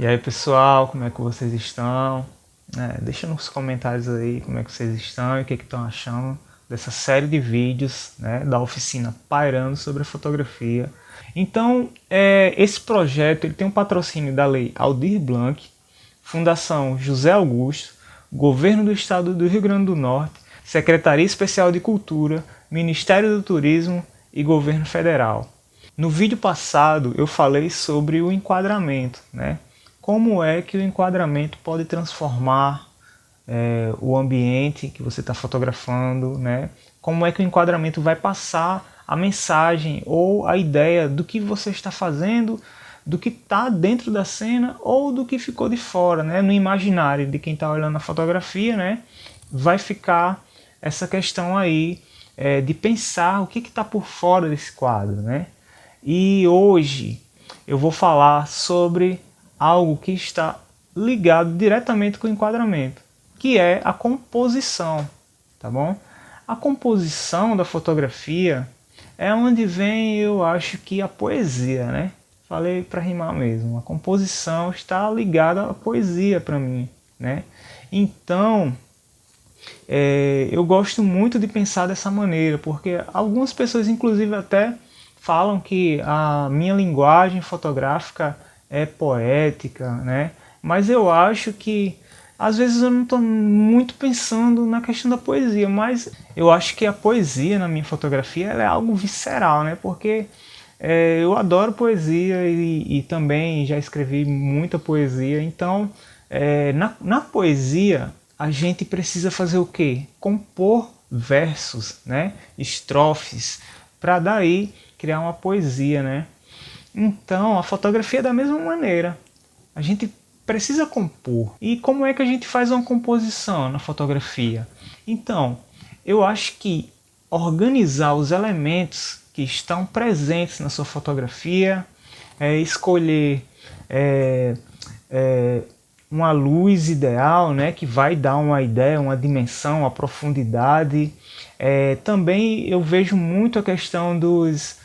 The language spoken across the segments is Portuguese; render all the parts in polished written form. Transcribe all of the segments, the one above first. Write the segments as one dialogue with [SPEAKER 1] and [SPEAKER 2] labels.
[SPEAKER 1] E aí pessoal, como é que vocês estão? Deixa nos comentários aí como é que vocês estão e o que estão achando dessa série de vídeos, né, da oficina Pairando sobre a fotografia. Então, esse projeto ele tem um patrocínio da Lei Aldir Blanc, Fundação José Augusto, Governo do Estado do Rio Grande do Norte, Secretaria Especial de Cultura, Ministério do Turismo e Governo Federal. No vídeo passado eu falei sobre o enquadramento, né? Como é que o enquadramento pode transformar o ambiente que você está fotografando, né? Como é que o enquadramento vai passar a mensagem ou a ideia do que você está fazendo, do que está dentro da cena ou do que ficou de fora, né? No imaginário de quem está olhando a fotografia, né? Vai ficar essa questão aí de pensar o que está por fora desse quadro, né? E hoje eu vou falar sobre algo que está ligado diretamente com o enquadramento, que é a composição, tá bom? A composição da fotografia é onde vem, eu acho que a poesia, né? Falei para rimar mesmo. A composição está ligada à poesia para mim, né? Então, eu gosto muito de pensar dessa maneira, porque algumas pessoas, inclusive, até falam que a minha linguagem fotográfica é poética, né? Mas eu acho que às vezes eu não estou muito pensando na questão da poesia, mas eu acho que a poesia na minha fotografia ela é algo visceral, né? Porque eu adoro poesia e também já escrevi muita poesia, então na poesia a gente precisa fazer o quê? Compor versos, né? Estrofes, para daí criar uma poesia, né? Então, a fotografia é da mesma maneira. A gente precisa compor. E como é que a gente faz uma composição na fotografia? Então, eu acho que organizar os elementos que estão presentes na sua fotografia, escolher uma luz ideal, né, que vai dar uma ideia, uma dimensão, uma profundidade. Também eu vejo muito a questão dos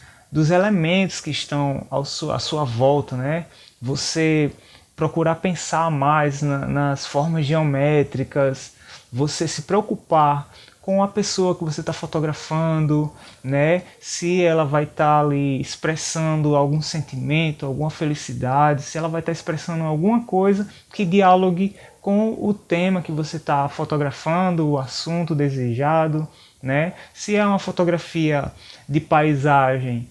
[SPEAKER 1] elementos que estão à sua volta, né? Você procurar pensar mais nas formas geométricas, você se preocupar com a pessoa que você está fotografando, né? Se ela vai estar ali expressando algum sentimento, alguma felicidade, se ela vai estar expressando alguma coisa que dialogue com o tema que você está fotografando, o assunto desejado, né? Se é uma fotografia de paisagem,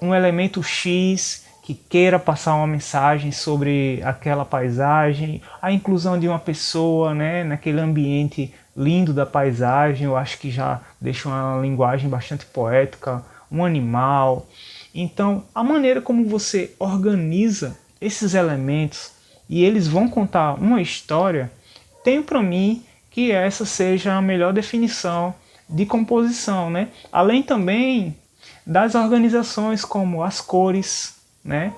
[SPEAKER 1] um elemento X que queira passar uma mensagem sobre aquela paisagem, a inclusão de uma pessoa, né, naquele ambiente lindo da paisagem, eu acho que já deixa uma linguagem bastante poética, um animal. Então, a maneira como você organiza esses elementos e eles vão contar uma história, tenho para mim que essa seja a melhor definição de composição, né? Além também das organizações como as cores, né?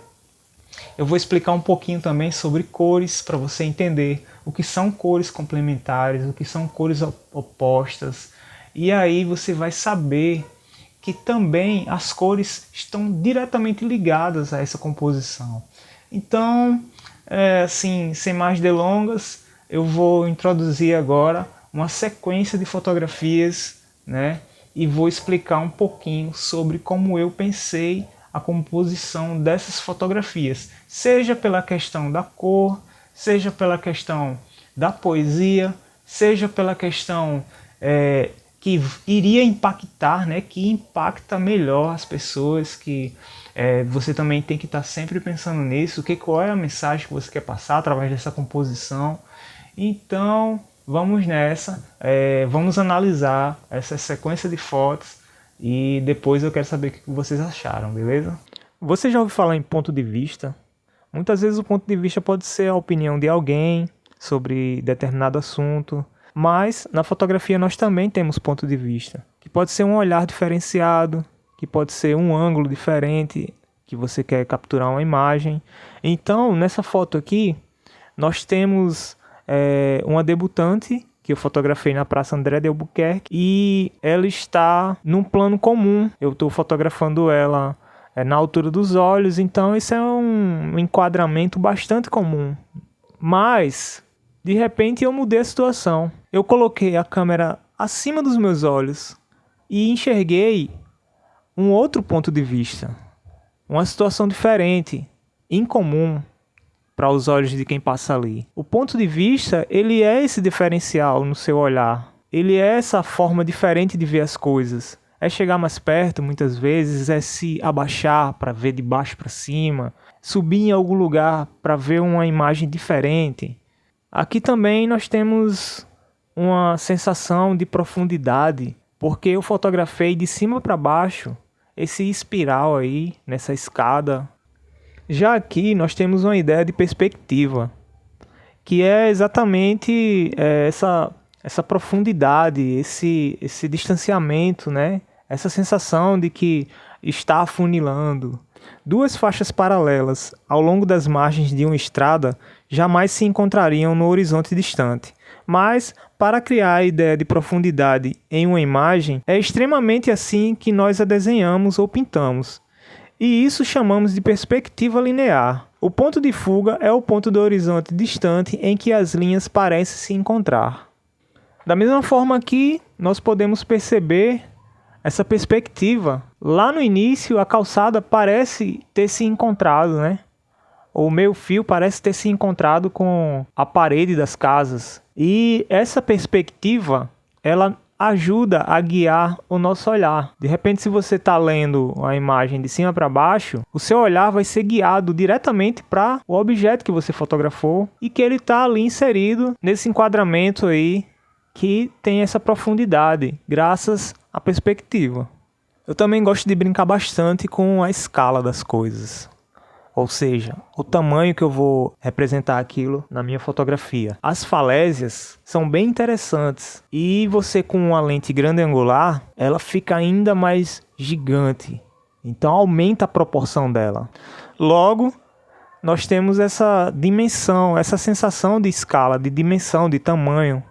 [SPEAKER 1] Eu vou explicar um pouquinho também sobre cores para você entender o que são cores complementares, o que são cores opostas. E aí você vai saber que também as cores estão diretamente ligadas a essa composição. Então, assim, sem mais delongas, eu vou introduzir agora uma sequência de fotografias, né? E vou explicar um pouquinho sobre como eu pensei a composição dessas fotografias, seja pela questão da cor, seja pela questão da poesia, seja pela questão que iria impactar, né, que impacta melhor as pessoas, que você também tem que estar sempre pensando nisso, qual é a mensagem que você quer passar através dessa composição. Então, vamos nessa, vamos analisar essa sequência de fotos e depois eu quero saber o que vocês acharam, beleza? Você já ouviu falar em ponto de vista? Muitas vezes o ponto de vista pode ser a opinião de alguém sobre determinado assunto, mas na fotografia nós também temos ponto de vista, que pode ser um olhar diferenciado, que pode ser um ângulo diferente, que você quer capturar uma imagem. Então, nessa foto aqui, nós temos uma debutante que eu fotografei na Praça André de Albuquerque e ela está num plano comum. Eu estou fotografando ela na altura dos olhos, então isso é um enquadramento bastante comum. Mas, de repente, eu mudei a situação. Eu coloquei a câmera acima dos meus olhos e enxerguei um outro ponto de vista, uma situação diferente, incomum para os olhos de quem passa ali. O ponto de vista, ele é esse diferencial no seu olhar. Ele é essa forma diferente de ver as coisas. É chegar mais perto, muitas vezes, é se abaixar para ver de baixo para cima, subir em algum lugar para ver uma imagem diferente. Aqui também nós temos uma sensação de profundidade, porque eu fotografei de cima para baixo, esse espiral aí, nessa escada. Já aqui nós temos uma ideia de perspectiva, que é exatamente essa profundidade, esse distanciamento, né? Essa sensação de que está afunilando. Duas faixas paralelas ao longo das margens de uma estrada jamais se encontrariam no horizonte distante. Mas, para criar a ideia de profundidade em uma imagem, é extremamente assim que nós a desenhamos ou pintamos. E isso chamamos de perspectiva linear. O ponto de fuga é o ponto do horizonte distante em que as linhas parecem se encontrar. Da mesma forma que nós podemos perceber essa perspectiva. Lá no início, a calçada parece ter se encontrado, né? O meio fio parece ter se encontrado com a parede das casas. E essa perspectiva, ela ajuda a guiar o nosso olhar. De repente, se você está lendo a imagem de cima para baixo, o seu olhar vai ser guiado diretamente para o objeto que você fotografou e que ele está ali inserido nesse enquadramento aí que tem essa profundidade, graças à perspectiva. Eu também gosto de brincar bastante com a escala das coisas. Ou seja, o tamanho que eu vou representar aquilo na minha fotografia. As falésias são bem interessantes e você com uma lente grande angular, ela fica ainda mais gigante. Então aumenta a proporção dela. Logo, nós temos essa dimensão, essa sensação de escala, de dimensão, de tamanho.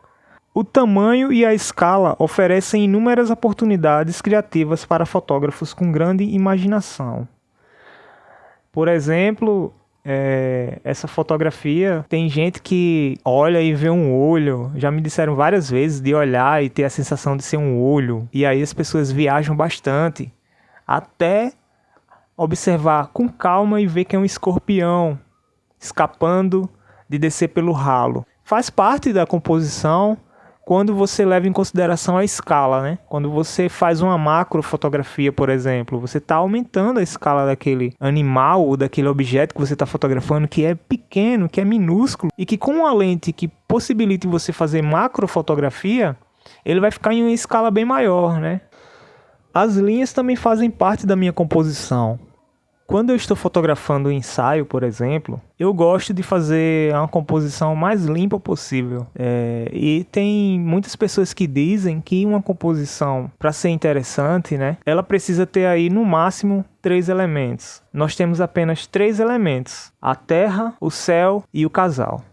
[SPEAKER 1] O tamanho e a escala oferecem inúmeras oportunidades criativas para fotógrafos com grande imaginação. Por exemplo, essa fotografia, tem gente que olha e vê um olho. Já me disseram várias vezes de olhar e ter a sensação de ser um olho. E aí as pessoas viajam bastante até observar com calma e ver que é um escorpião escapando de descer pelo ralo. Faz parte da composição quando você leva em consideração a escala, né? Quando você faz uma macro fotografia, por exemplo, você está aumentando a escala daquele animal ou daquele objeto que você está fotografando, que é pequeno, que é minúsculo, e que com uma lente que possibilite você fazer macro fotografia, ele vai ficar em uma escala bem maior, né? As linhas também fazem parte da minha composição. Quando eu estou fotografando um ensaio, por exemplo, eu gosto de fazer uma composição mais limpa possível. E tem muitas pessoas que dizem que uma composição, para ser interessante, né, ela precisa ter aí no máximo 3 elementos. Nós temos apenas 3 elementos: a terra, o céu e o casal.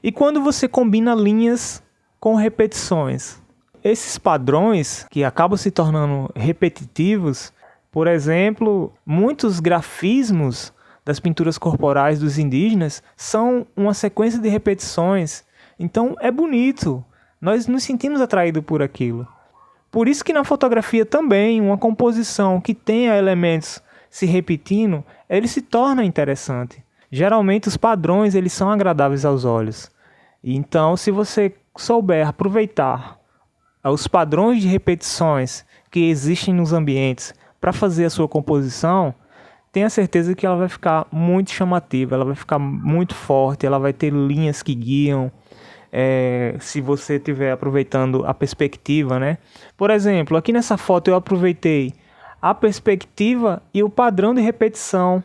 [SPEAKER 1] E quando você combina linhas com repetições, esses padrões que acabam se tornando repetitivos. Por exemplo, muitos grafismos das pinturas corporais dos indígenas são uma sequência de repetições. Então é bonito, nós nos sentimos atraídos por aquilo. Por isso que na fotografia também, uma composição que tenha elementos se repetindo, ele se torna interessante. Geralmente os padrões eles são agradáveis aos olhos. Então, se você souber aproveitar os padrões de repetições que existem nos ambientes para fazer a sua composição, tenha certeza que ela vai ficar muito chamativa, ela vai ficar muito forte, ela vai ter linhas que guiam, se você estiver aproveitando a perspectiva, né? Por exemplo, aqui nessa foto eu aproveitei a perspectiva e o padrão de repetição,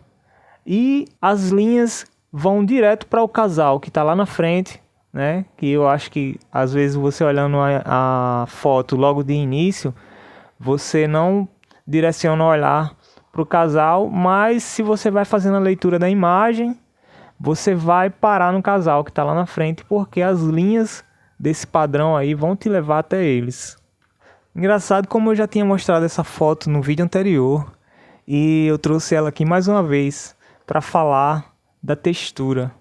[SPEAKER 1] e as linhas vão direto para o casal que está lá na frente, né? Que eu acho que às vezes você olhando a foto logo de início, você não direciona o olhar para o casal, mas se você vai fazendo a leitura da imagem, você vai parar no casal que está lá na frente, porque as linhas desse padrão aí vão te levar até eles. Engraçado como eu já tinha mostrado essa foto no vídeo anterior, e eu trouxe ela aqui mais uma vez para falar da textura.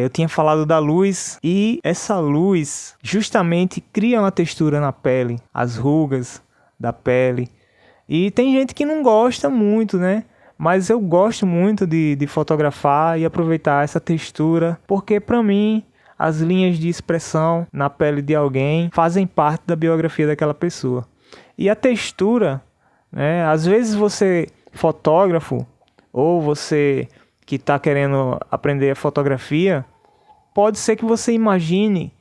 [SPEAKER 1] Eu tinha falado da luz e essa luz justamente cria uma textura na pele, as rugas da pele. E tem gente que não gosta muito, né? Mas eu gosto muito de fotografar e aproveitar essa textura, porque para mim as linhas de expressão na pele de alguém fazem parte da biografia daquela pessoa. E a textura, né? Às vezes você, fotógrafo, ou você que está querendo aprender fotografia, pode ser que você imagine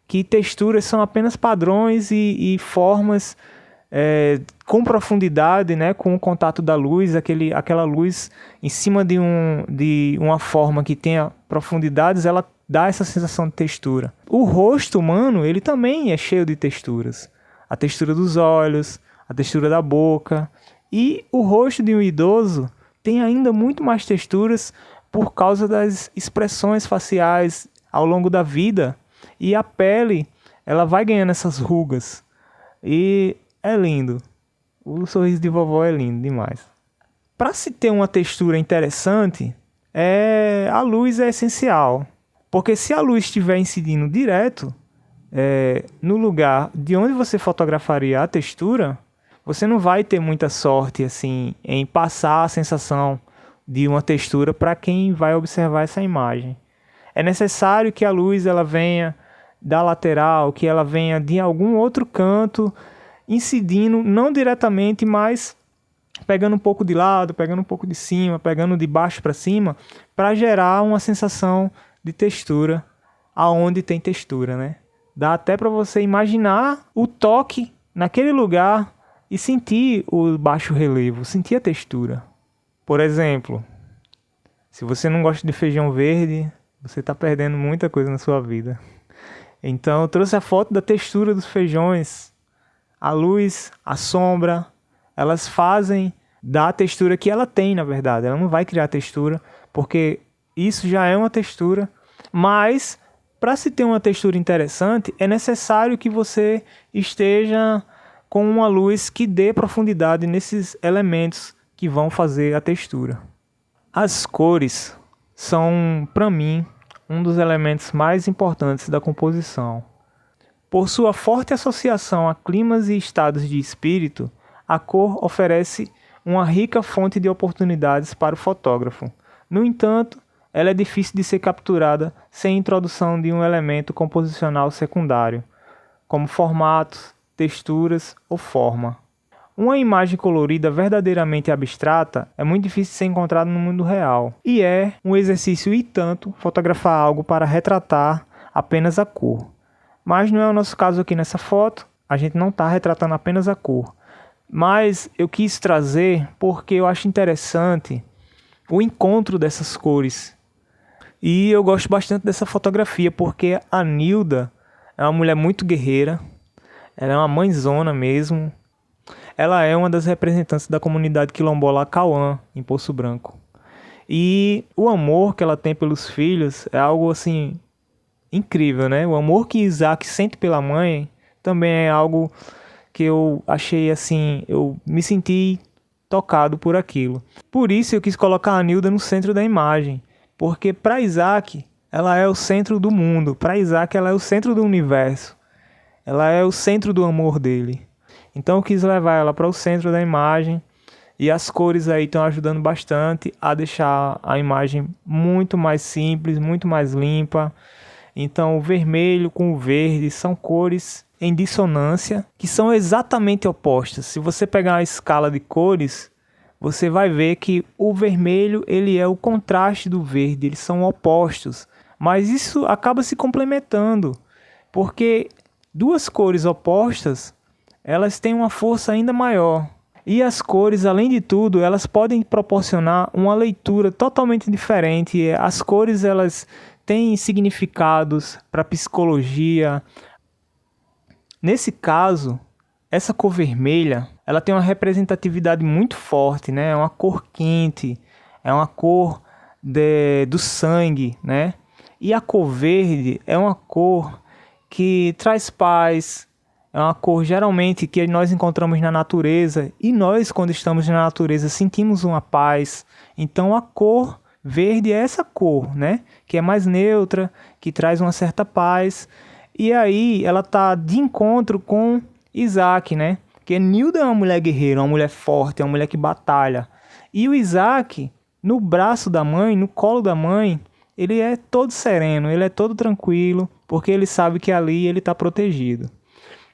[SPEAKER 1] que texturas são apenas padrões e formas com profundidade, né, com o contato da luz, aquela luz em cima de uma forma que tenha profundidades, ela dá essa sensação de textura. O rosto humano, ele também é cheio de texturas. A textura dos olhos, a textura da boca. E o rosto de um idoso tem ainda muito mais texturas por causa das expressões faciais ao longo da vida. E a pele, ela vai ganhando essas rugas. E é lindo. O sorriso de vovó é lindo demais. Para se ter uma textura interessante, a luz é essencial. Porque se a luz estiver incidindo direto no lugar de onde você fotografaria a textura, você não vai ter muita sorte assim, em passar a sensação de uma textura para quem vai observar essa imagem. É necessário que a luz ela venha da lateral, que ela venha de algum outro canto, incidindo não diretamente, mas pegando um pouco de lado, pegando um pouco de cima, pegando de baixo para cima, para gerar uma sensação de textura aonde tem textura, né? Dá até para você imaginar o toque naquele lugar e sentir o baixo relevo, sentir a textura. Por exemplo, se você não gosta de feijão verde, você está perdendo muita coisa na sua vida. Então eu trouxe a foto da textura dos feijões. A luz, a sombra, elas fazem da textura que ela tem, na verdade. Ela não vai criar textura, porque isso já é uma textura. Mas, para se ter uma textura interessante, é necessário que você esteja com uma luz que dê profundidade nesses elementos que vão fazer a textura. As cores são, para mim, um dos elementos mais importantes da composição. Por sua forte associação a climas e estados de espírito, a cor oferece uma rica fonte de oportunidades para o fotógrafo. No entanto, ela é difícil de ser capturada sem a introdução de um elemento composicional secundário, como formatos, texturas ou forma. Uma imagem colorida verdadeiramente abstrata é muito difícil de ser encontrada no mundo real, e é um exercício e tanto fotografar algo para retratar apenas a cor. Mas não é o nosso caso aqui nessa foto, a gente não está retratando apenas a cor. Mas eu quis trazer porque eu acho interessante o encontro dessas cores. E eu gosto bastante dessa fotografia porque a Nilda é uma mulher muito guerreira, ela é uma mãezona mesmo. Ela é uma das representantes da comunidade quilombola Cauã, em Poço Branco. E o amor que ela tem pelos filhos é algo assim incrível, né? O amor que Isaac sente pela mãe também é algo que eu achei assim, eu me senti tocado por aquilo. Por isso eu quis colocar a Nilda no centro da imagem, porque para Isaac ela é o centro do mundo, para Isaac ela é o centro do universo, ela é o centro do amor dele. Então eu quis levar ela para o centro da imagem e as cores aí estão ajudando bastante a deixar a imagem muito mais simples, muito mais limpa. Então o vermelho com o verde são cores em dissonância que são exatamente opostas. Se você pegar a escala de cores, você vai ver que o vermelho ele é o contraste do verde, eles são opostos. Mas isso acaba se complementando, porque duas cores opostas elas têm uma força ainda maior. E as cores, além de tudo, elas podem proporcionar uma leitura totalmente diferente. As cores, elas têm significados para a psicologia. Nesse caso, essa cor vermelha, ela tem uma representatividade muito forte, né? É uma cor quente, é uma cor do sangue, né? E a cor verde é uma cor que traz paz, É uma cor geralmente que nós encontramos na natureza e nós, quando estamos na natureza, sentimos uma paz. Então a cor verde é essa cor, né? Que é mais neutra, que traz uma certa paz. E aí ela tá de encontro com Isaac, né? Porque Nilda é uma mulher guerreira, uma mulher forte, é uma mulher que batalha. E o Isaac, no braço da mãe, no colo da mãe, ele é todo sereno, ele é todo tranquilo, porque ele sabe que ali ele está protegido.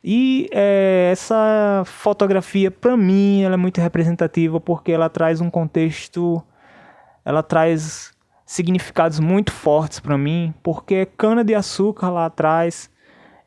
[SPEAKER 1] E essa fotografia, para mim, ela é muito representativa porque ela traz um contexto, ela traz significados muito fortes para mim, porque é cana-de-açúcar lá atrás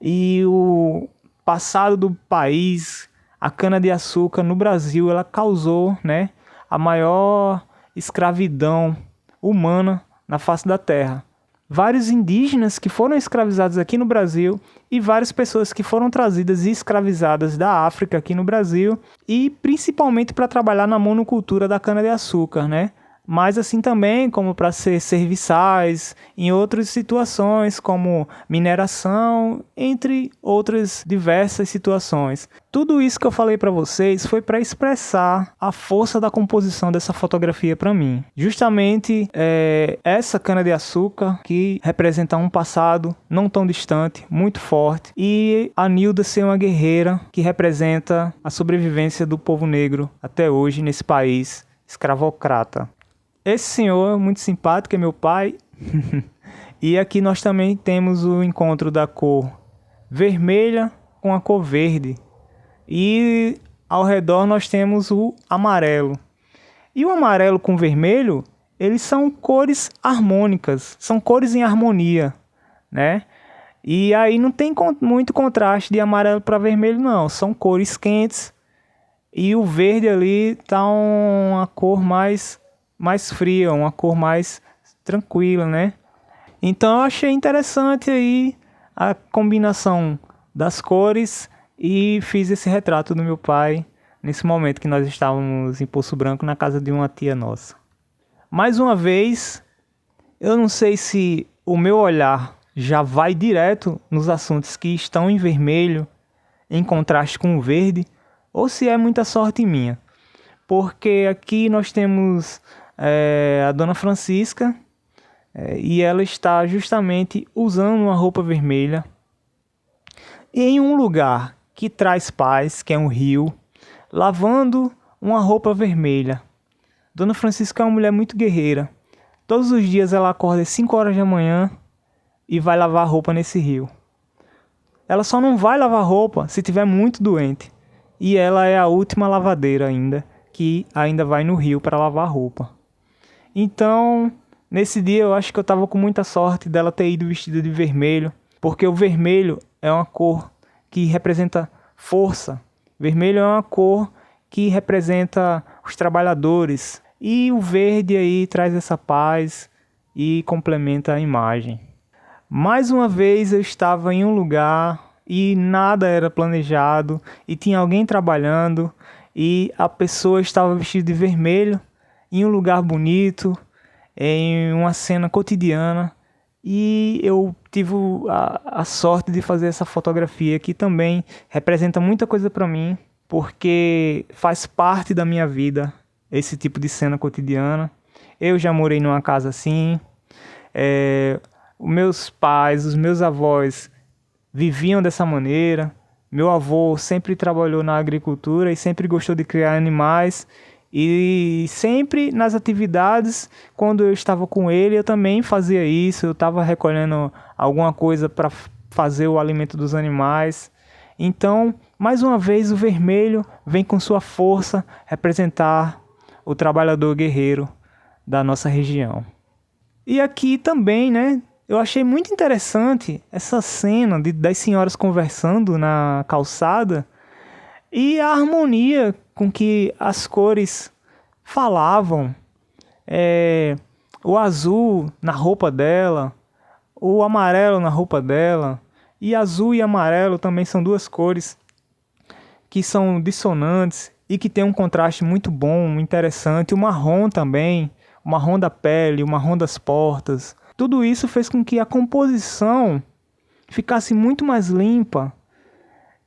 [SPEAKER 1] e o passado do país, a cana-de-açúcar no Brasil, ela causou, né, a maior escravidão humana na face da terra. Vários indígenas que foram escravizados aqui no Brasil e várias pessoas que foram trazidas e escravizadas da África aqui no Brasil e principalmente para trabalhar na monocultura da cana-de-açúcar, né? Mas assim também como para ser serviçais, em outras situações como mineração, entre outras diversas situações. Tudo isso que eu falei para vocês foi para expressar a força da composição dessa fotografia para mim. Justamente essa cana-de-açúcar que representa um passado não tão distante, muito forte, e a Nilda ser uma guerreira que representa a sobrevivência do povo negro até hoje nesse país escravocrata. Esse senhor é muito simpático, é meu pai. E aqui nós também temos o encontro da cor vermelha com a cor verde. E ao redor nós temos o amarelo. E o amarelo com o vermelho, eles são cores harmônicas, são cores em harmonia, né? E aí não tem muito contraste de amarelo para vermelho não, são cores quentes. E o verde ali tá uma cor mais fria, uma cor mais tranquila, né? Então eu achei interessante aí a combinação das cores e fiz esse retrato do meu pai nesse momento que nós estávamos em Poço Branco na casa de uma tia nossa. Mais uma vez, eu não sei se o meu olhar já vai direto nos assuntos que estão em vermelho, em contraste com o verde, ou se é muita sorte minha. Porque aqui nós temos a Dona Francisca e ela está justamente usando uma roupa vermelha em um lugar que traz paz, que é um rio, lavando uma roupa vermelha. Dona Francisca é uma mulher muito guerreira. Todos os dias ela acorda às 5 horas da manhã e vai lavar roupa nesse rio. Ela só não vai lavar roupa se tiver muito doente. E ela é a última lavadeira ainda, que ainda vai no rio para lavar roupa. Então, nesse dia eu acho que eu estava com muita sorte dela ter ido vestida de vermelho, porque o vermelho é uma cor que representa força. Vermelho é uma cor que representa os trabalhadores. E o verde aí traz essa paz e complementa a imagem. Mais uma vez eu estava em um lugar e nada era planejado e tinha alguém trabalhando e a pessoa estava vestida de vermelho em um lugar bonito, em uma cena cotidiana, e eu tive a sorte de fazer essa fotografia que também representa muita coisa para mim, porque faz parte da minha vida esse tipo de cena cotidiana. Eu já morei numa casa assim, os meus pais, os meus avós viviam dessa maneira. Meu avô sempre trabalhou na agricultura e sempre gostou de criar animais. E sempre nas atividades, quando eu estava com ele, eu também fazia isso. Eu estava recolhendo alguma coisa para fazer o alimento dos animais. Então, mais uma vez, o vermelho vem com sua força representar o trabalhador guerreiro da nossa região. E aqui também, né? Eu achei muito interessante essa cena das senhoras conversando na calçada e a harmonia com que as cores falavam. O azul na roupa dela, o amarelo na roupa dela, e azul e amarelo também são duas cores que são dissonantes e que tem um contraste muito bom, interessante. O marrom também, o marrom da pele, o marrom das portas. Tudo isso fez com que a composição ficasse muito mais limpa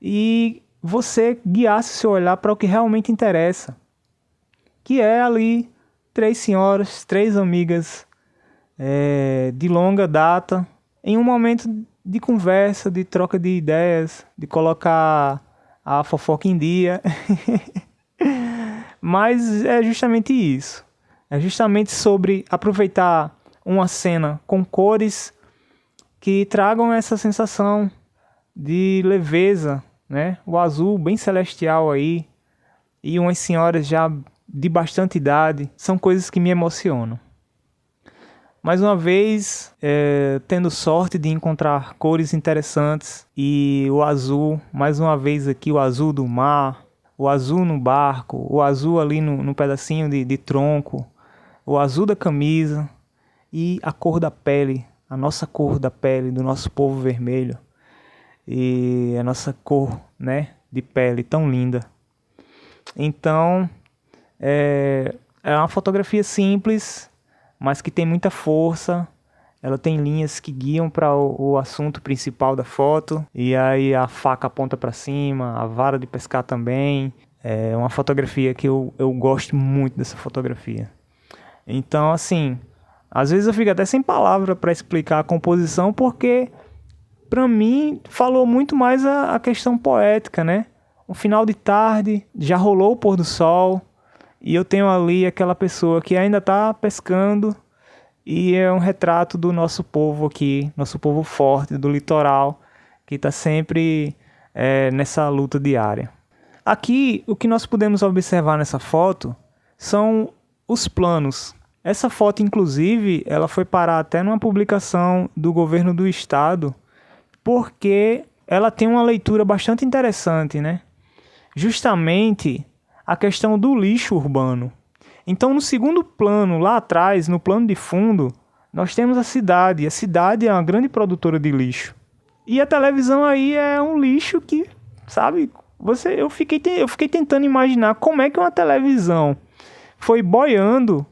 [SPEAKER 1] e você guiasse seu olhar para o que realmente interessa, que é ali 3 senhoras, 3 amigas de longa data, em um momento de conversa, de troca de ideias, de colocar a fofoca em dia. Mas é justamente isso. É justamente sobre aproveitar uma cena com cores que tragam essa sensação de leveza, né? O azul bem celestial aí e umas senhoras já de bastante idade são coisas que me emocionam. Mais uma vez, tendo sorte de encontrar cores interessantes e o azul, mais uma vez aqui o azul do mar, o azul no barco, o azul ali no pedacinho de tronco, o azul da camisa e a cor da pele, a nossa cor da pele do nosso povo vermelho e a nossa cor, né, de pele tão linda. Então, é uma fotografia simples, mas que tem muita força. Ela tem linhas que guiam para o assunto principal da foto, e aí a faca aponta para cima, a vara de pescar também. É uma fotografia que eu gosto muito dessa fotografia. Então, assim, às vezes eu fico até sem palavra para explicar a composição, porque para mim falou muito mais a questão poética, né? Um final de tarde, já rolou o pôr do sol, e eu tenho ali aquela pessoa que ainda está pescando, e é um retrato do nosso povo aqui, nosso povo forte, do litoral, que está sempre nessa luta diária. Aqui, o que nós podemos observar nessa foto são os planos. Essa foto, inclusive, ela foi parar até numa publicação do governo do estado, porque ela tem uma leitura bastante interessante, né? Justamente a questão do lixo urbano. Então, no segundo plano, lá atrás, no plano de fundo, nós temos a cidade. A cidade é uma grande produtora de lixo. E a televisão aí é um lixo que, sabe, eu fiquei tentando imaginar como é que uma televisão foi boiando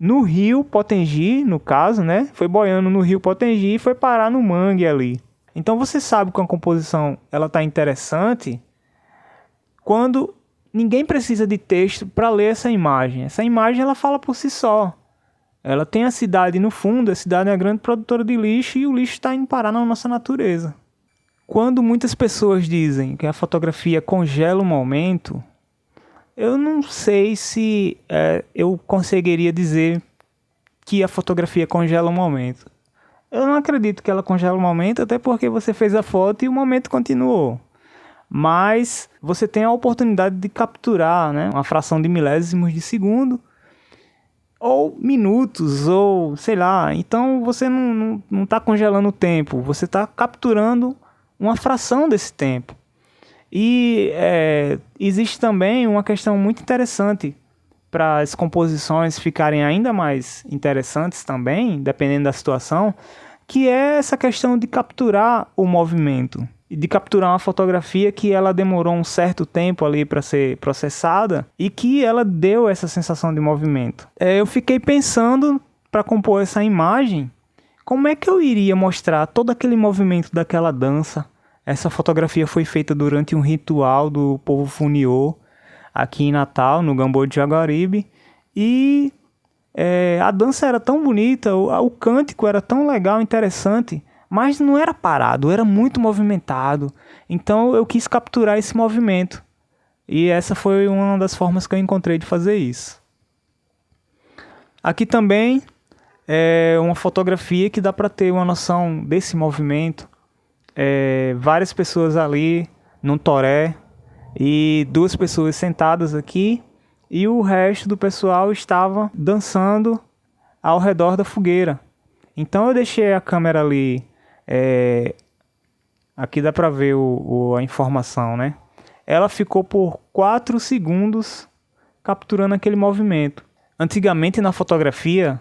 [SPEAKER 1] no rio Potengi, no caso, né? Foi boiando no rio Potengi e foi parar no mangue ali. Então você sabe que a composição ela tá interessante quando ninguém precisa de texto para ler essa imagem. Essa imagem ela fala por si só. Ela tem a cidade no fundo, a cidade é uma grande produtora de lixo e o lixo está indo parar na nossa natureza. Quando muitas pessoas dizem que a fotografia congela o momento, eu não sei se eu conseguiria dizer que a fotografia congela o momento. Eu não acredito que ela congela o momento, até porque você fez a foto e o momento continuou. Mas você tem a oportunidade de capturar, né, uma fração de milésimos de segundo, ou minutos, ou sei lá. Então você não está congelando o tempo, você está capturando uma fração desse tempo. E existe também uma questão muito interessante para as composições ficarem ainda mais interessantes também, dependendo da situação, que é essa questão de capturar o movimento, e de capturar uma fotografia que ela demorou um certo tempo ali para ser processada e que ela deu essa sensação de movimento. Eu fiquei pensando, para compor essa imagem, como é que eu iria mostrar todo aquele movimento daquela dança. Essa fotografia foi feita durante um ritual do povo Funiô, aqui em Natal, no Gamboa de Jaguaribe, e a dança era tão bonita, o cântico era tão legal, interessante, mas não era parado, era muito movimentado. Então eu quis capturar esse movimento, e essa foi uma das formas que eu encontrei de fazer isso. Aqui também é uma fotografia que dá para ter uma noção desse movimento. Várias pessoas ali num toré e 2 pessoas sentadas aqui, e o resto do pessoal estava dançando ao redor da fogueira. Então eu deixei a câmera ali, aqui dá para ver a informação, né? Ela ficou por 4 segundos capturando aquele movimento. Antigamente na fotografia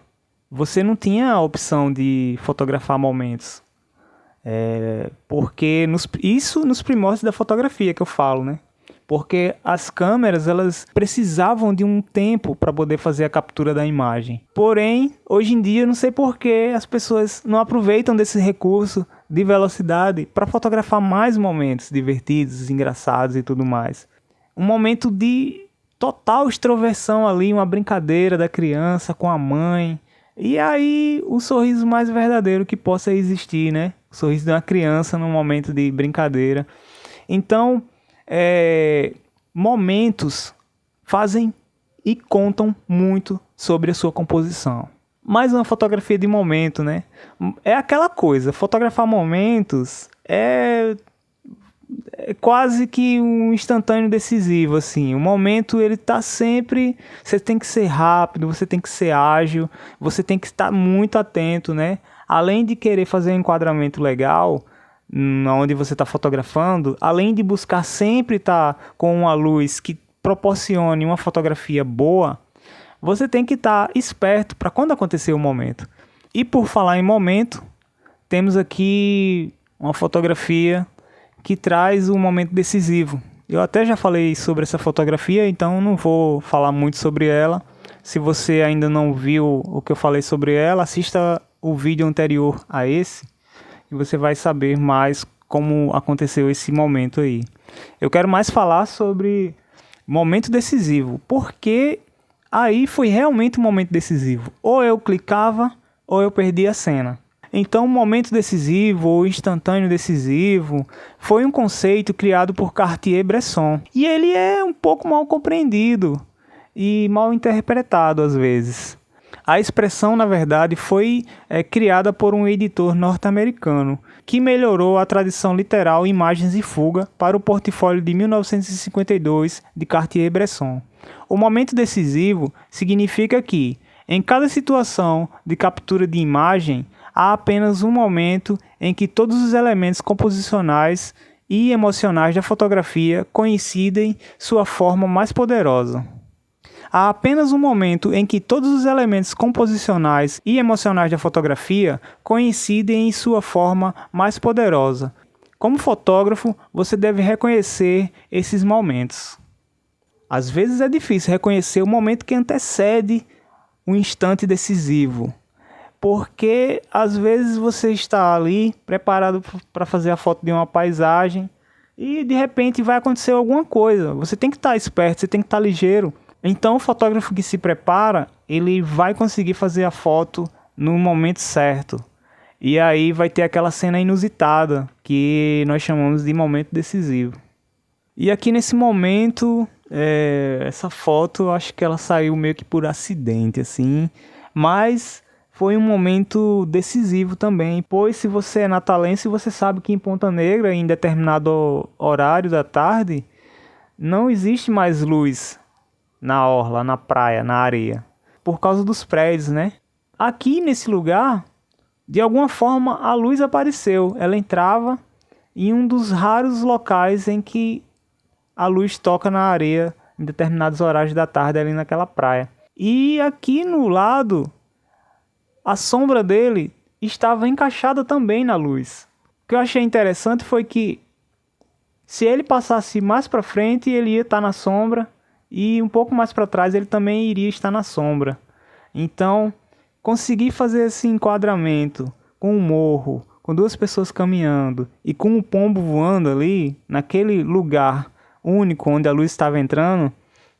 [SPEAKER 1] você não tinha a opção de fotografar momentos. Porque isso nos primórdios da fotografia que eu falo, né? porque as câmeras elas precisavam de um tempo para poder fazer a captura da imagem. Porém, hoje em dia, não sei por que as pessoas não aproveitam desse recurso de velocidade para fotografar mais momentos divertidos, engraçados e tudo mais. Um momento de total extroversão ali, uma brincadeira da criança com a mãe. E aí, o sorriso mais verdadeiro que possa existir, né? O sorriso de uma criança num momento de brincadeira. Então, momentos fazem e contam muito sobre a sua composição. Mais uma fotografia de momento, né? É aquela coisa, fotografar momentos é quase que um instantâneo decisivo, assim. O momento, ele tá sempre... Você tem que ser rápido, você tem que ser ágil, você tem que estar muito atento, né? Além de querer fazer um enquadramento legal, onde você está fotografando, além de buscar sempre estar com uma luz que proporcione uma fotografia boa, você tem que estar esperto para quando acontecer o momento. E por falar em momento, temos aqui uma fotografia que traz um momento decisivo. Eu até já falei sobre essa fotografia, então não vou falar muito sobre ela. Se você ainda não viu o que eu falei sobre ela, assista o vídeo anterior a esse e você vai saber mais como aconteceu esse momento aí. Eu quero mais falar sobre momento decisivo, porque aí foi realmente um momento decisivo. Ou eu clicava ou eu perdia a cena. Então, o momento decisivo ou instantâneo decisivo foi um conceito criado por Cartier-Bresson. E ele é um pouco mal compreendido e mal interpretado às vezes. A expressão, na verdade, foi criada por um editor norte-americano que melhorou a tradição literal Imagens e Fuga para o portfólio de 1952 de Cartier-Bresson. O momento decisivo significa que, em cada situação de captura de imagem, há apenas um momento em que todos os elementos composicionais e emocionais da fotografia coincidem sua forma mais poderosa. Há apenas um momento em que todos os elementos composicionais e emocionais da fotografia coincidem em sua forma mais poderosa. Como fotógrafo, você deve reconhecer esses momentos. Às vezes é difícil reconhecer o momento que antecede um instante decisivo, porque às vezes você está ali preparado para fazer a foto de uma paisagem e de repente vai acontecer alguma coisa. Você tem que estar esperto, você tem que estar ligeiro. Então o fotógrafo que se prepara, ele vai conseguir fazer a foto no momento certo. E aí vai ter aquela cena inusitada que nós chamamos de momento decisivo. E aqui nesse momento, essa foto, eu acho que ela saiu meio que por acidente, assim, mas foi um momento decisivo também, pois se você é natalense, você sabe que em Ponta Negra, em determinado horário da tarde, não existe mais luz na orla, na praia, na areia, por causa dos prédios, né? Aqui nesse lugar, de alguma forma, a luz apareceu. Ela entrava em um dos raros locais em que a luz toca na areia em determinados horários da tarde ali naquela praia. E aqui no lado, a sombra dele estava encaixada também na luz. O que eu achei interessante foi que se ele passasse mais para frente, ele ia estar na sombra, e um pouco mais para trás ele também iria estar na sombra. Então, conseguir fazer esse enquadramento com um morro, com duas pessoas caminhando e com um pombo voando ali, naquele lugar único onde a luz estava entrando,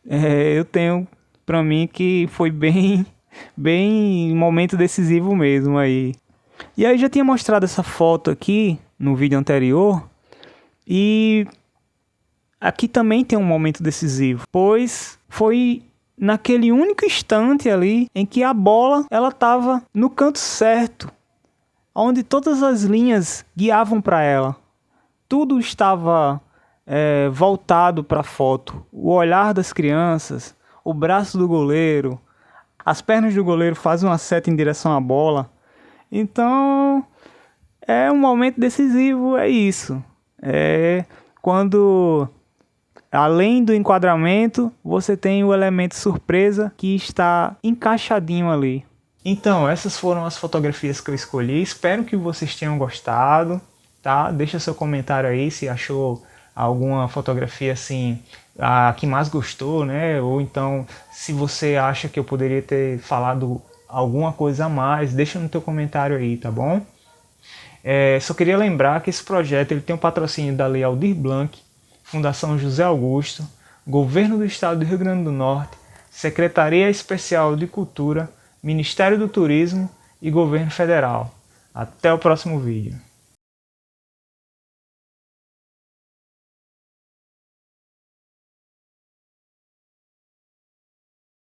[SPEAKER 1] eu tenho para mim que foi bem momento decisivo mesmo aí. E aí já tinha mostrado essa foto aqui no vídeo anterior, e aqui também tem um momento decisivo, pois foi naquele único instante ali em que a bola ela estava no canto certo, onde todas as linhas guiavam para ela. Tudo estava voltado para a foto. O olhar das crianças, o braço do goleiro, as pernas do goleiro fazem uma seta em direção à bola. Então, é um momento decisivo, é isso. É quando, além do enquadramento, você tem o elemento surpresa que está encaixadinho ali. Então, essas foram as fotografias que eu escolhi. Espero que vocês tenham gostado, tá? Deixa seu comentário aí se achou alguma fotografia assim, a que mais gostou, né? Ou então, se você acha que eu poderia ter falado alguma coisa a mais, deixa no teu comentário aí, tá bom? Só queria lembrar que esse projeto ele tem um patrocínio da Lei Aldir Blanc, Fundação José Augusto, Governo do Estado do Rio Grande do Norte, Secretaria Especial de Cultura, Ministério do Turismo e Governo Federal. Até o próximo vídeo.